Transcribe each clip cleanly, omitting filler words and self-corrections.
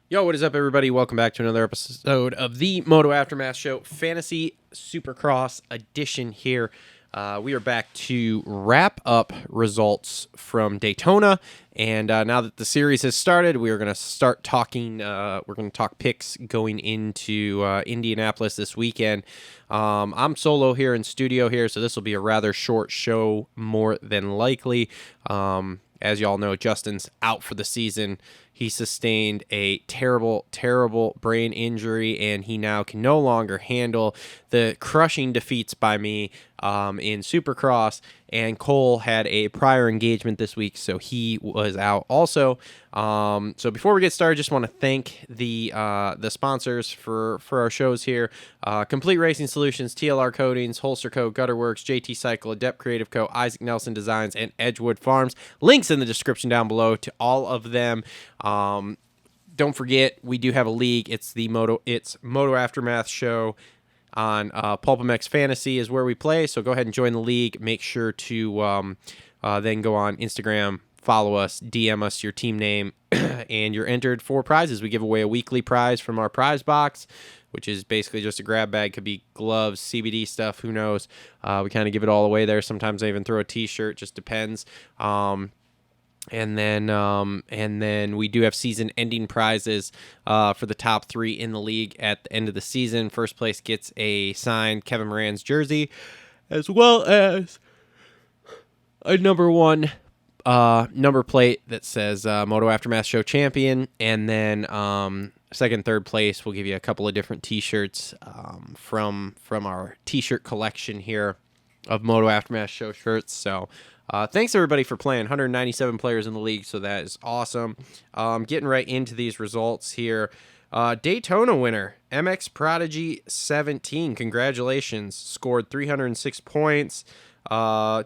Yo, what is up, everybody? Welcome back to another episode of the Moto Aftermath Show, Fantasy Supercross edition here. We are back to wrap up results from Daytona, and now that the series has started, we are going to start talking. We're going to talk picks going into Indianapolis this weekend. I'm solo here in studio here, so this will be a rather short show, more than likely. As y'all know, Justin's out for the season. He sustained a terrible brain injury, and he now can no longer handle the crushing defeats by me in Supercross. And Cole had a prior engagement this week, so he was out also. So before we get started, just want to thank the sponsors for our shows here. Complete Racing Solutions, TLR Coatings, Holster Co, Gutter Worx, JT Cycle, Adept Creative Co, Issac Nelson Designs, and Edgewood Farms. Links in the description down below to all of them. Don't forget, we do have a league. It's Moto Aftermath Show on PulpMX Fantasy is where we play. So go ahead and join the league. Make sure to then go on Instagram, follow us, DM us your team name, and you're entered for prizes. We give away a weekly prize from our prize box, which is basically just a grab bag. Could be gloves, CBD stuff, who knows. We kind of give it all away there. Sometimes I even throw a t-shirt, just depends. And then we do have season-ending prizes for the top 3 in the league at the end of the season. First place gets a signed Kevin Moran's jersey, as well as a number 1 number plate that says Moto Aftermath Show Champion. And then second, third place, we'll give you a couple of different T-shirts from our T-shirt collection here of Moto Aftermath Show shirts. So thanks everybody for playing. 197 players in the league, so that is awesome. Getting right into these results here. Daytona winner, MX Prodigy 17. Congratulations. Scored 306 points.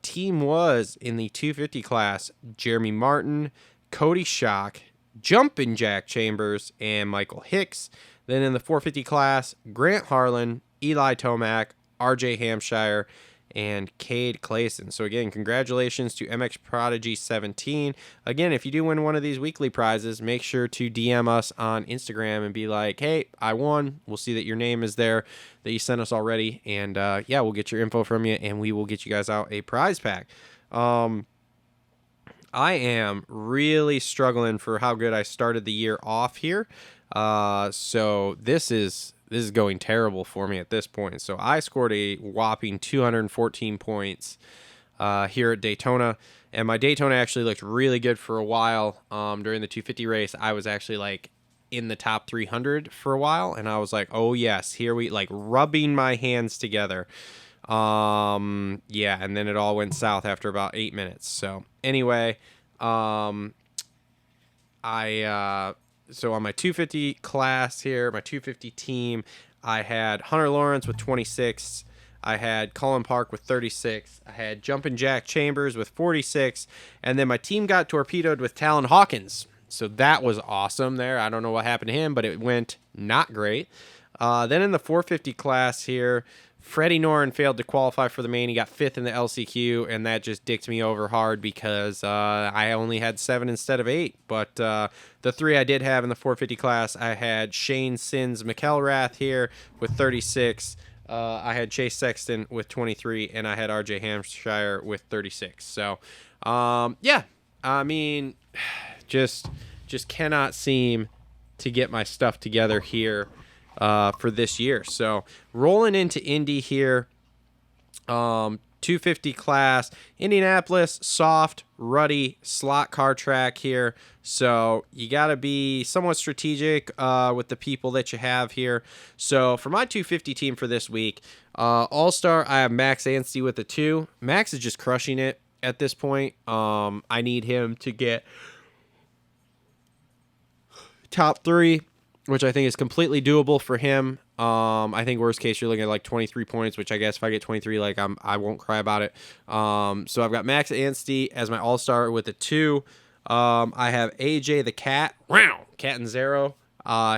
Team was in the 250 class, Jeremy Martin, Cody Schock, Jumpin' Jack Chambers, and Michael Hicks. Then in the 450 class, Grant Harlan, Eli Tomac, RJ Hampshire, and Cade Clayson. So again, congratulations to MX Prodigy 17. Again, if you do win one of these weekly prizes, make sure to DM us on Instagram and be like, hey, I won. We'll see that your name is there, that you sent us already. And yeah, we'll get your info from you, and we will get you guys out a prize pack. I am really struggling for how good I started the year off here. So this is going terrible for me at this point. So I scored a whopping 214 points here at Daytona. And my Daytona actually looked really good for a while. During the 250 race, I was actually like in the top 300 for a while. And I was like, oh yes, here we like rubbing my hands together. Yeah, and then it all went south after about 8 minutes. So anyway, so on my 250 class here, my 250 team, I had Hunter Lawrence with 26. I had Colin Park with 36. I had Jumpin' Jack Chambers with 46. And then my team got torpedoed with Talon Hawkins. So that was awesome there. I don't know what happened to him, but it went not great. Then in the 450 class here, Freddie Noren failed to qualify for the main. He got 5th in the LCQ, and that just dicked me over hard because I only had 7 instead of 8. But the 3 I did have in the 450 class, I had Shane Sins McElrath here with 36. I had Chase Sexton with 23, and I had RJ Hampshire with 36. So, yeah, I mean, just cannot seem to get my stuff together here for this year. So rolling into Indy here, 250 class, Indianapolis, soft, ruddy, slot car track here. So you got to be somewhat strategic with the people that you have here. So for my 250 team for this week, All-Star, I have Max Anstey with a 2. Max is just crushing it at this point. I need him to get top 3, which I think is completely doable for him. I think worst case you're looking at like 23 points, which I guess if I get 23, like I won't cry about it. So I've got Max Anstey as my all-star with a 2. I have AJ the Cat, Cat and Zero.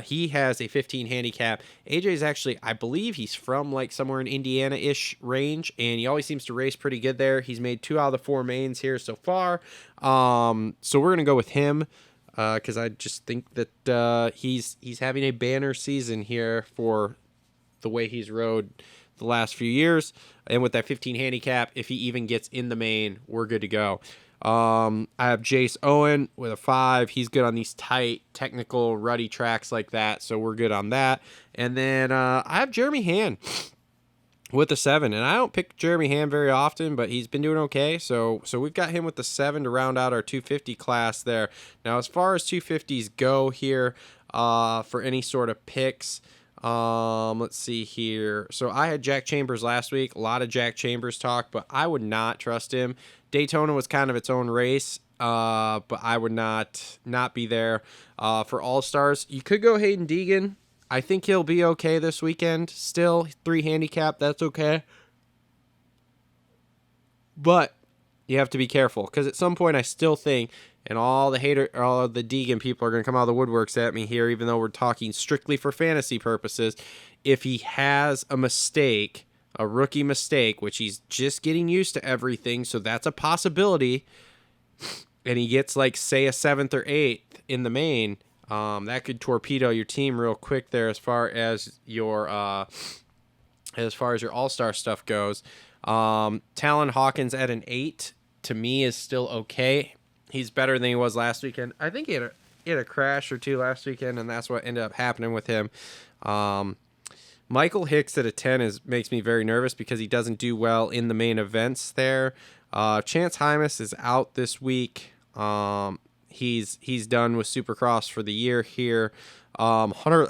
He has a 15 handicap. AJ is actually, I believe he's from like somewhere in Indiana-ish range, and he always seems to race pretty good there. He's made 2 out of the 4 mains here so far. So we're gonna go with him. because I just think that he's having a banner season here for the way he's rode the last few years. And with that 15 handicap, if he even gets in the main, we're good to go. I have Jace Owen with a 5. He's good on these tight, technical, ruddy tracks like that, so we're good on that. And then I have Jeremy Hand with the 7, and I don't pick Jeremy Hand very often, but he's been doing okay. So we've got him with the 7 to round out our 250 class there. Now, as far as 250s go here, for any sort of picks, let's see here. So I had Jack Chambers last week. A lot of Jack Chambers talk, but I would not trust him. Daytona was kind of its own race, but I would not be there. For All-Stars, you could go Hayden Deegan. I think he'll be okay this weekend. Still, 3 handicap, that's okay. But you have to be careful, because at some point I still think, and all the Deegan people are going to come out of the woodworks at me here, even though we're talking strictly for fantasy purposes, if he has a mistake, a rookie mistake, which he's just getting used to everything, so that's a possibility, and he gets, like, say, a 7th or 8th in the main, that could torpedo your team real quick there as far as your all-star stuff goes. Talon Hawkins at an 8 to me is still okay. He's better than he was last weekend. I think he had a crash or 2 last weekend, and that's what ended up happening with him. Michael Hicks at a 10 makes me very nervous because he doesn't do well in the main events there. Chance Hymas is out this week. He's done with Supercross for the year here. Hunter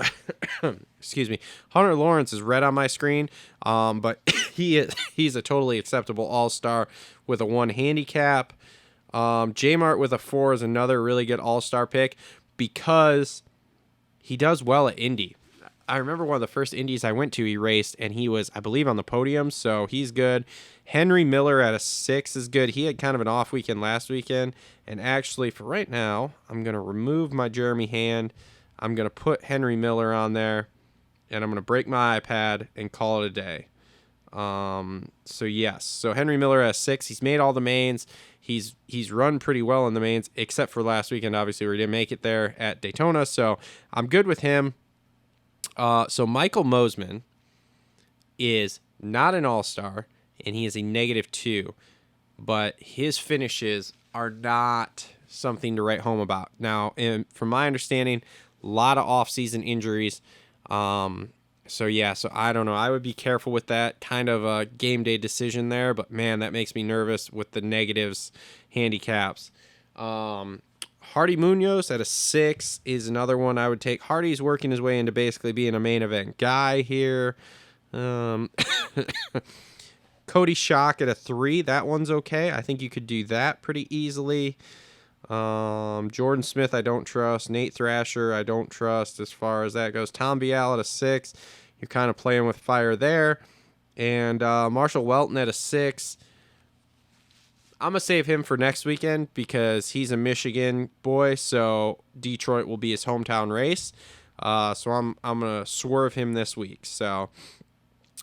Hunter Lawrence is red on my screen, but he's a totally acceptable all-star with a 1 handicap. J-Mart with a 4 is another really good all-star pick because he does well at Indy. I remember one of the first Indies I went to, he raced, and he was, I believe, on the podium, so he's good. Henry Miller at a 6 is good. He had kind of an off weekend last weekend, and actually, for right now, I'm going to remove my Jeremy Hand. I'm going to put Henry Miller on there, and I'm going to break my iPad and call it a day. So yes, so Henry Miller at a 6. He's made all the mains. He's run pretty well in the mains, except for last weekend, obviously, where he didn't make it there at Daytona, so I'm good with him. So Michael Mosman is not an all-star, and he is a -2, but his finishes are not something to write home about. Now, from my understanding, a lot of off-season injuries. So I don't know. I would be careful with that kind of a game day decision there, but man, that makes me nervous with the negatives handicaps. Hardy Munoz at a 6 is another one I would take. Hardy's working his way into basically being a main event guy here. Cody Schock at a 3. That one's okay. I think you could do that pretty easily. Jordan Smith, I don't trust. Nate Thrasher, I don't trust as far as that goes. Tom Bial at a 6. You're kind of playing with fire there. And Marshall Welton at a 6. I'm going to save him for next weekend because he's a Michigan boy, so Detroit will be his hometown race. So I'm going to swerve him this week. So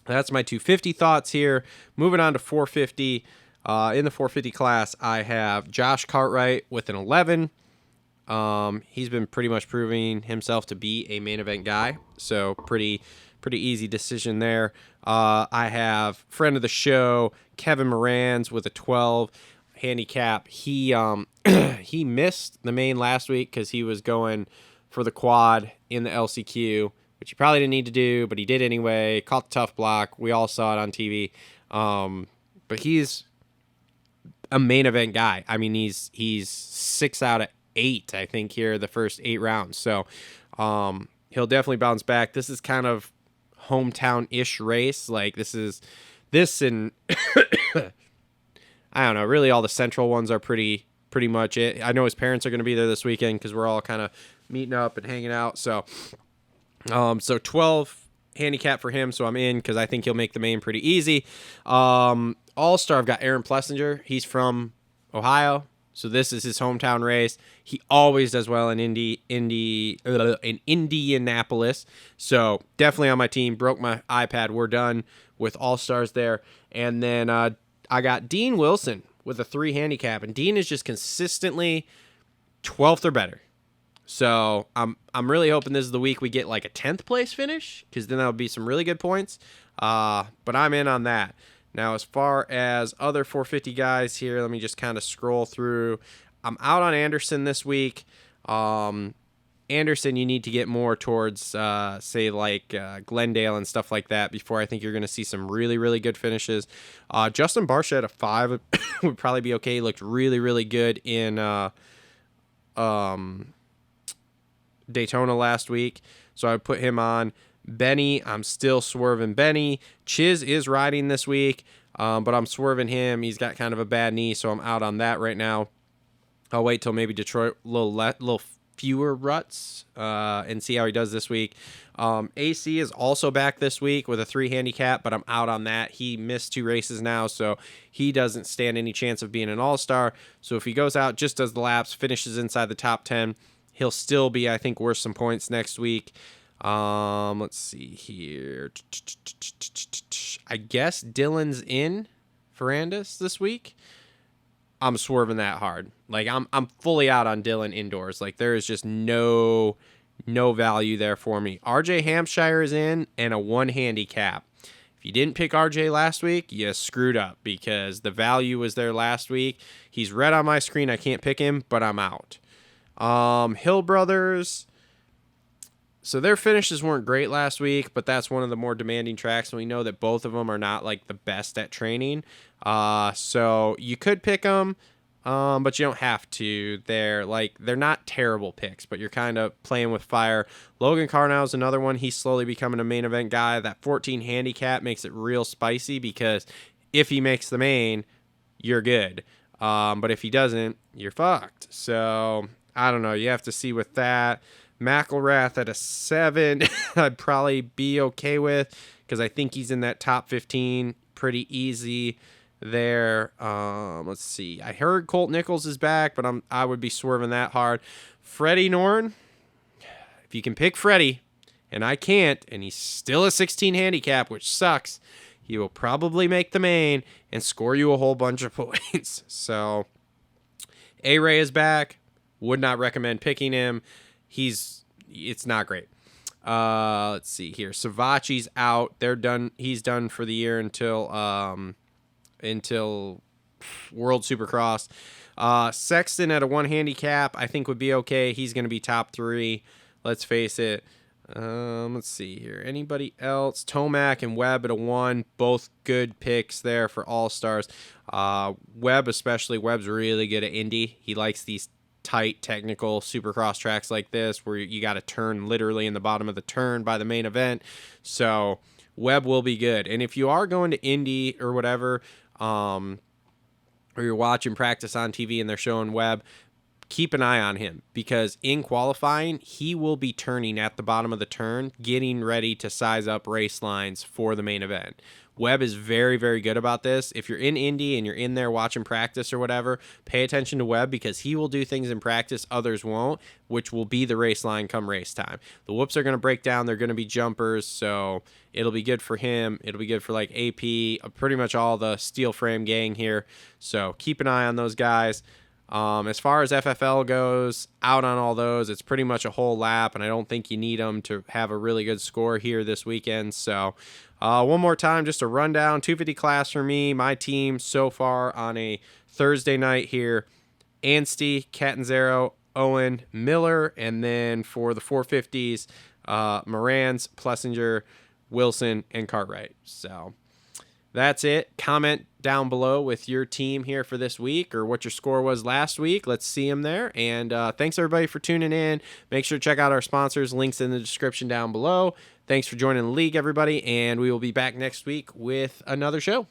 that's my 250 thoughts here. Moving on to 450. In the 450 class, I have Josh Cartwright with an 11. He's been pretty much proving himself to be a main event guy, so pretty easy decision there. I have friend of the show, Kevin Morans with a 12 handicap. He missed the main last week because he was going for the quad in the LCQ, which he probably didn't need to do, but he did anyway. Caught the tough block. We all saw it on TV. But he's a main event guy. I mean, he's 6 out of 8, I think, here the first 8 rounds. So he'll definitely bounce back. This is kind of hometown-ish race. Like this and I don't know. Really, all the central ones are pretty much it. I know his parents are going to be there this weekend because we're all kind of meeting up and hanging out. So 12 handicap for him. So I'm in because I think he'll make the main pretty easy. All-star, I've got Aaron Plessinger. He's from Ohio, so this is his hometown race. He always does well in Indianapolis. So definitely on my team. Broke my iPad. We're done with all-stars there. And then I got Dean Wilson with a 3 handicap, and Dean is just consistently 12th or better. So I'm really hoping this is the week we get like a 10th place finish, because then that would be some really good points. But I'm in on that. Now, as far as other 450 guys here, let me just kind of scroll through. I'm out on Anderson this week. Anderson, you need to get more towards, say, like Glendale and stuff like that before I think you're going to see some really, really good finishes. Justin Barcia at a 5 would probably be okay. He looked really, really good in Daytona last week, so I would put him on. Benny, I'm still swerving Benny. Chiz is riding this week, but I'm swerving him. He's got kind of a bad knee, so I'm out on that right now. I'll wait till maybe Detroit, little fewer ruts, and see how he does this week. AC is also back this week with a 3 handicap, but I'm out on that. He missed 2 races now, so he doesn't stand any chance of being an all-star. So if he goes out, just does the laps, finishes inside the top 10, he'll still be, I think, worth some points next week. Let's see here. I guess Dylan's in Ferrandis this week. I'm swerving that hard. Like, I'm fully out on Dylan indoors. Like, there is just no value there for me. RJ Hampshire is in and a 1 handicap. If you didn't pick RJ last week, you screwed up, because the value was there last week. He's red on my screen. I can't pick him, but I'm out. Hill Brothers. So their finishes weren't great last week, but that's one of the more demanding tracks, and we know that both of them are not like the best at training. So you could pick them, but you don't have to. They're not terrible picks, but you're kind of playing with fire. Logan Carnow's another one. He's slowly becoming a main event guy. That 14 handicap makes it real spicy, because if he makes the main, you're good. But if he doesn't, you're fucked. So I don't know. You have to see with that. McElrath at a 7, I'd probably be okay with, because I think he's in that top 15 pretty easy there. Let's see. I heard Colt Nichols is back, but I would be swerving that hard. Freddie Norn, if you can pick Freddie, and I can't, and he's still a 16 handicap, which sucks, he will probably make the main and score you a whole bunch of points. So A-Ray is back. Would not recommend picking him. It's not great. Let's see here. Savachi's out. They're done. He's done for the year until World Supercross. Sexton at a 1 handicap, I think would be okay. He's going to be top 3. Let's face it. Let's see here. Anybody else? Tomac and Webb at a 1. Both good picks there for all-stars. Webb especially. Webb's really good at Indy. He likes these tight technical Supercross tracks like this, where you got to turn literally in the bottom of the turn by the main event. So Webb will be good. And if you are going to Indy or whatever, or you're watching practice on TV and they're showing Webb, keep an eye on him, because in qualifying, he will be turning at the bottom of the turn, getting ready to size up race lines for the main event. Webb is very, very good about this. If you're in Indy and you're in there watching practice or whatever, pay attention to Webb, because he will do things in practice others won't, which will be the race line come race time. The whoops are going to break down. They're going to be jumpers, so it'll be good for him. It'll be good for like AP, pretty much all the steel frame gang here. So keep an eye on those guys. As far as FFL goes, out on all those. It's pretty much a whole lap, and I don't think you need them to have a really good score here this weekend. So one more time, just a rundown. 250 class for me. My team so far on a Thursday night here: Anstie, Catanzaro, Owen, Miller, and then for the 450s, Morans, Plessinger, Wilson, and Cartwright. So that's it. Comment down below with your team here for this week, or what your score was last week. Let's see them there. And thanks everybody for tuning in. Make sure to check out our sponsors. Links in the description down below. Thanks for joining the league, everybody. And we will be back next week with another show.